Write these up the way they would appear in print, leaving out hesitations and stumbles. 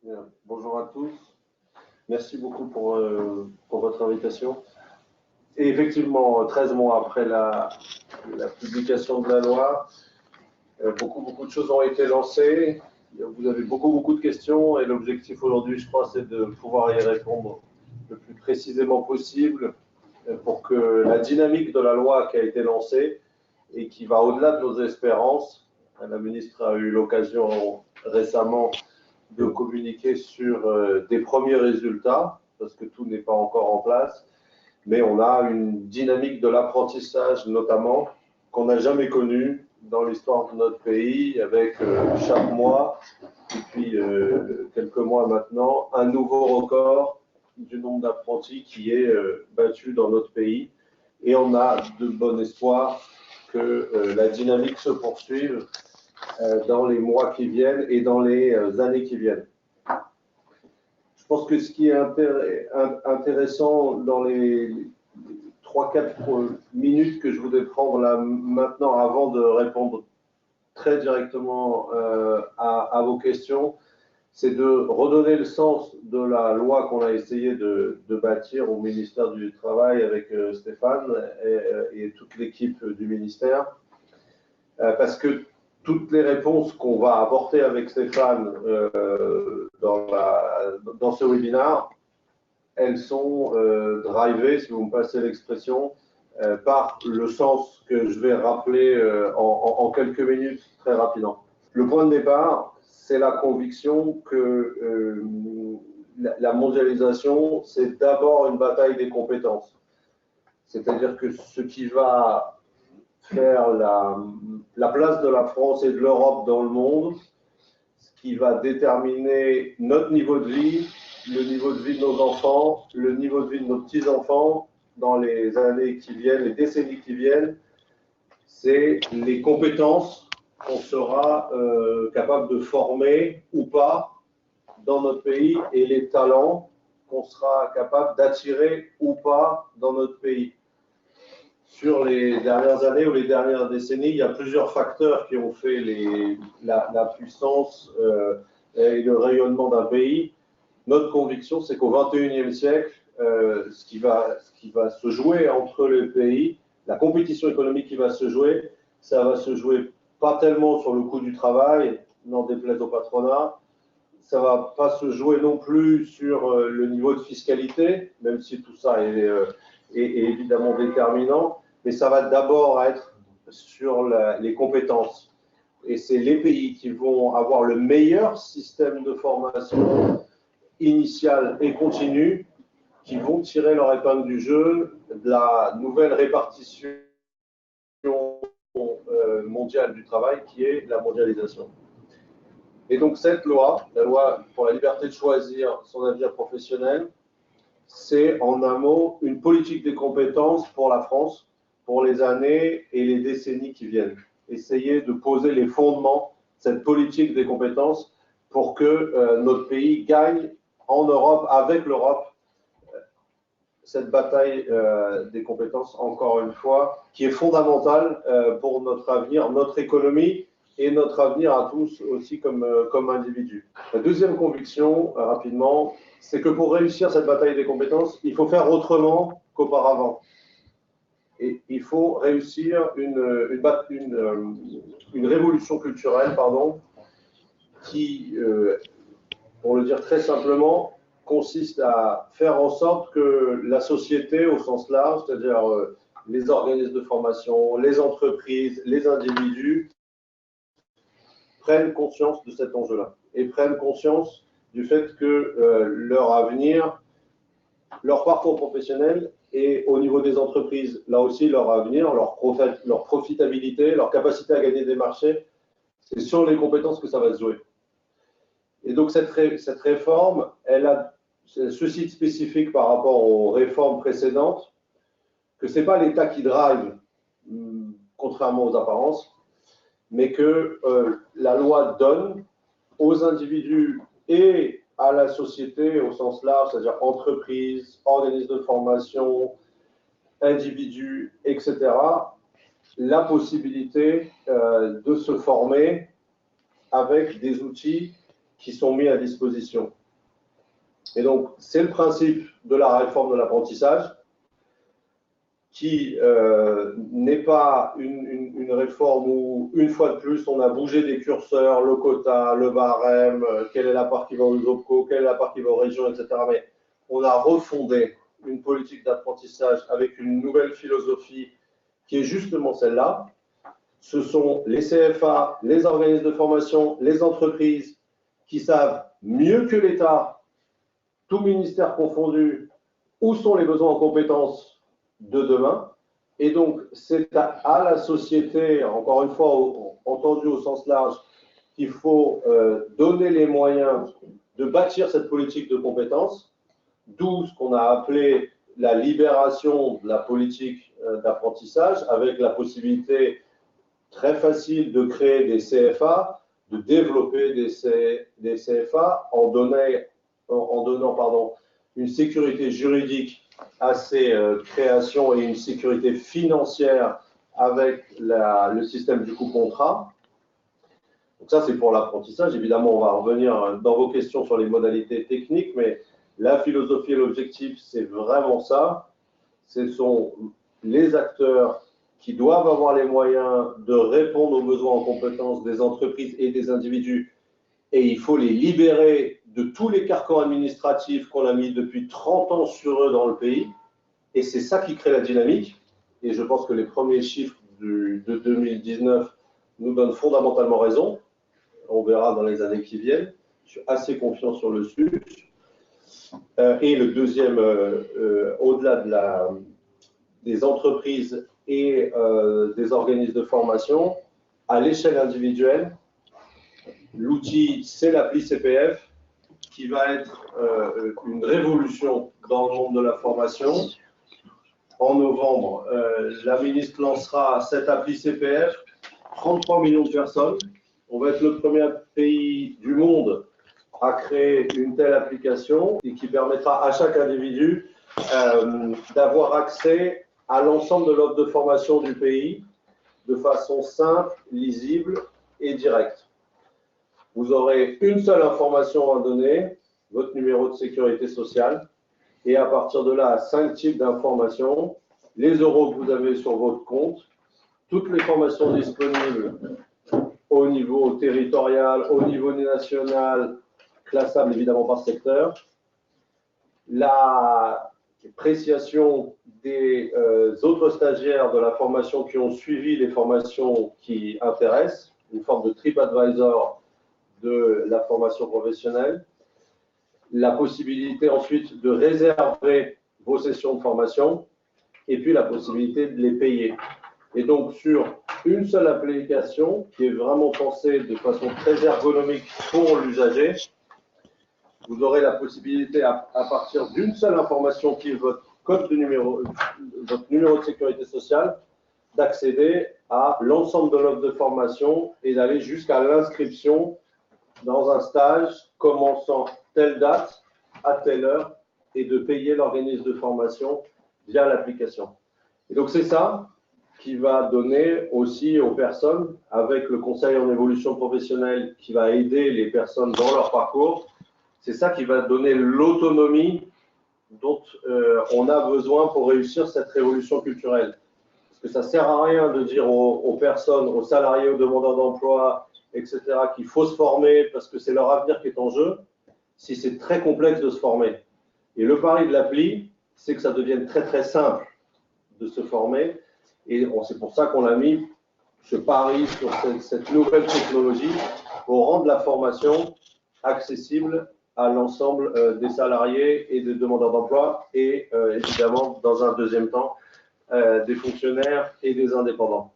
Bien. Bonjour à tous. Merci beaucoup pour votre invitation. Et effectivement, 13 mois après la publication de la loi, beaucoup de choses ont été lancées. Vous avez beaucoup de questions et l'objectif aujourd'hui, je crois, c'est de pouvoir y répondre le plus précisément possible pour que la dynamique de la loi qui a été lancée et qui va au-delà de nos espérances, la ministre a eu l'occasion récemment de communiquer sur des premiers résultats, parce que tout n'est pas encore en place, mais on a une dynamique de l'apprentissage notamment qu'on n'a jamais connue dans l'histoire de notre pays, avec chaque mois, depuis quelques mois maintenant, un nouveau record du nombre d'apprentis qui est battu dans notre pays. Et on a de bon espoir que la dynamique se poursuive dans les mois qui viennent et dans les années qui viennent. Je pense que ce qui est intéressant dans les 3-4 minutes que je voudrais prendre là maintenant avant de répondre très directement à vos questions, c'est de redonner le sens de la loi qu'on a essayé de bâtir au ministère du Travail avec Stéphane et toute l'équipe du ministère. Parce que toutes les réponses qu'on va apporter avec Stéphane dans ce webinaire, elles sont drivées, si vous me passez l'expression, par le sens que je vais rappeler en quelques minutes très rapidement. Le point de départ, c'est la conviction que la mondialisation, c'est d'abord une bataille des compétences. C'est-à-dire que ce qui va faire la place de la France et de l'Europe dans le monde, ce qui va déterminer notre niveau de vie, le niveau de vie de nos enfants, le niveau de vie de nos petits-enfants dans les années qui viennent, les décennies qui viennent, c'est les compétences qu'on sera capable de former ou pas dans notre pays et les talents qu'on sera capable d'attirer ou pas dans notre pays. Sur les dernières années ou les dernières décennies, il y a plusieurs facteurs qui ont fait la puissance et le rayonnement d'un pays. Notre conviction, c'est qu'au XXIe siècle, ce qui va se jouer entre les pays, la compétition économique qui va se jouer, ça va se jouer pas tellement sur le coût du travail, n'en déplaise au patronat, ça ne va pas se jouer non plus sur le niveau de fiscalité, même si tout ça est évidemment déterminant, mais ça va d'abord être sur les compétences. Et c'est les pays qui vont avoir le meilleur système de formation initiale et continue qui vont tirer leur épingle du jeu de la nouvelle répartition mondiale du travail qui est la mondialisation. Et donc cette loi, la loi pour la liberté de choisir son avenir professionnel, c'est en un mot une politique des compétences pour la France, pour les années et les décennies qui viennent. Essayer de poser les fondements de cette politique des compétences pour que notre pays gagne en Europe, avec l'Europe, cette bataille des compétences, encore une fois, qui est fondamentale pour notre avenir, notre économie et notre avenir à tous aussi comme individus. La deuxième conviction, rapidement, c'est que pour réussir cette bataille des compétences, il faut faire autrement qu'auparavant. Et il faut réussir une révolution culturelle, qui, pour le dire très simplement, consiste à faire en sorte que la société au sens large, c'est-à-dire les organismes de formation, les entreprises, les individus, prennent conscience de cet enjeu-là et prennent conscience du fait que leur avenir, leur parcours professionnel et au niveau des entreprises, là aussi leur avenir, leur profitabilité, leur capacité à gagner des marchés, c'est sur les compétences que ça va se jouer. Et donc cette réforme, elle a ceci de spécifique par rapport aux réformes précédentes, que ce n'est pas l'État qui drive, contrairement aux apparences, mais que la loi donne aux individus et à la société au sens large, c'est-à-dire entreprises, organismes de formation, individus, etc., la possibilité de se former avec des outils qui sont mis à disposition. Et donc, c'est le principe de la réforme de l'apprentissage qui n'est pas une réforme où, une fois de plus, on a bougé des curseurs, le quota, le barème, quelle est la part qui va aux OPCO, quelle est la part qui va aux régions, etc. Mais on a refondé une politique d'apprentissage avec une nouvelle philosophie qui est justement celle-là. Ce sont les CFA, les organismes de formation, les entreprises qui savent mieux que l'État, tout ministère confondu, où sont les besoins en compétences de demain. Et donc, c'est à la société, encore une fois, entendu au sens large, qu'il faut donner les moyens de bâtir cette politique de compétences, d'où ce qu'on a appelé la libération de la politique d'apprentissage, avec la possibilité très facile de créer des CFA, de développer des CFA en donnant une sécurité juridique à ces créations et une sécurité financière avec le système du coût-contrat. Donc ça, c'est pour l'apprentissage. Évidemment, on va revenir dans vos questions sur les modalités techniques, mais la philosophie et l'objectif, c'est vraiment ça. Ce sont les acteurs qui doivent avoir les moyens de répondre aux besoins en compétences des entreprises et des individus. Et il faut les libérer de tous les carcans administratifs qu'on a mis depuis 30 ans sur eux dans le pays. Et c'est ça qui crée la dynamique. Et je pense que les premiers chiffres de 2019 nous donnent fondamentalement raison. On verra dans les années qui viennent. Je suis assez confiant sur le sujet. Et le deuxième, au-delà des entreprises et des organismes de formation, à l'échelle individuelle, l'outil, c'est l'appli CPF, qui va être une révolution dans le monde de la formation. En novembre, la ministre lancera cette appli CPF, 33 millions de personnes. On va être le premier pays du monde à créer une telle application et qui permettra à chaque individu d'avoir accès à l'ensemble de l'offre de formation du pays de façon simple, lisible et directe. Vous aurez une seule information à donner, votre numéro de sécurité sociale, et à partir de là, 5 types d'informations, les euros que vous avez sur votre compte, toutes les formations disponibles au niveau territorial, au niveau national, classable évidemment par secteur, la appréciation des autres stagiaires de la formation qui ont suivi les formations qui intéressent, une forme de TripAdvisor de la formation professionnelle, la possibilité ensuite de réserver vos sessions de formation et puis la possibilité de les payer. Et donc sur une seule application qui est vraiment pensée de façon très ergonomique pour l'usager, vous aurez la possibilité à partir d'une seule information qui est votre code de numéro, votre numéro de sécurité sociale, d'accéder à l'ensemble de l'offre de formation et d'aller jusqu'à l'inscription dans un stage commençant telle date, à telle heure, et de payer l'organisme de formation via l'application. Et donc c'est ça qui va donner aussi aux personnes, avec le conseil en évolution professionnelle qui va aider les personnes dans leur parcours, c'est ça qui va donner l'autonomie dont on a besoin pour réussir cette révolution culturelle. Parce que ça ne sert à rien de dire aux personnes, aux salariés, aux demandeurs d'emploi, etc., qu'il faut se former parce que c'est leur avenir qui est en jeu, si c'est très complexe de se former. Et le pari de l'appli, c'est que ça devienne très très simple de se former. Et c'est pour ça qu'on a mis ce pari sur cette nouvelle technologie pour rendre la formation accessible à l'ensemble des salariés et des demandeurs d'emploi et évidemment, dans un deuxième temps, des fonctionnaires et des indépendants.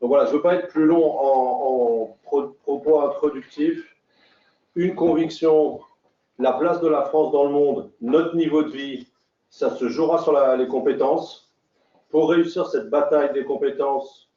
Donc voilà, je ne veux pas être plus long en propos introductifs. Une conviction, la place de la France dans le monde, notre niveau de vie, ça se jouera sur les compétences. Pour réussir cette bataille des compétences,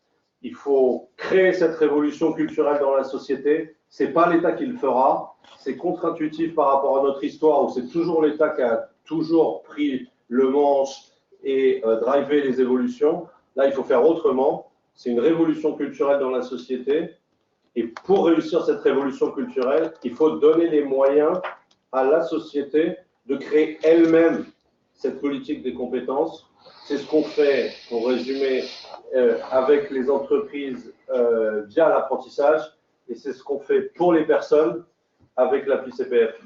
il faut créer cette révolution culturelle dans la société. Ce n'est pas l'État qui le fera. C'est contre-intuitif par rapport à notre histoire où c'est toujours l'État qui a toujours pris le manche et drivé les évolutions. Là, il faut faire autrement. C'est une révolution culturelle dans la société. Et pour réussir cette révolution culturelle, il faut donner les moyens à la société de créer elle-même cette politique des compétences. C'est ce qu'on fait, pour résumer, avec les entreprises via l'apprentissage, et c'est ce qu'on fait pour les personnes avec l'appli CPF.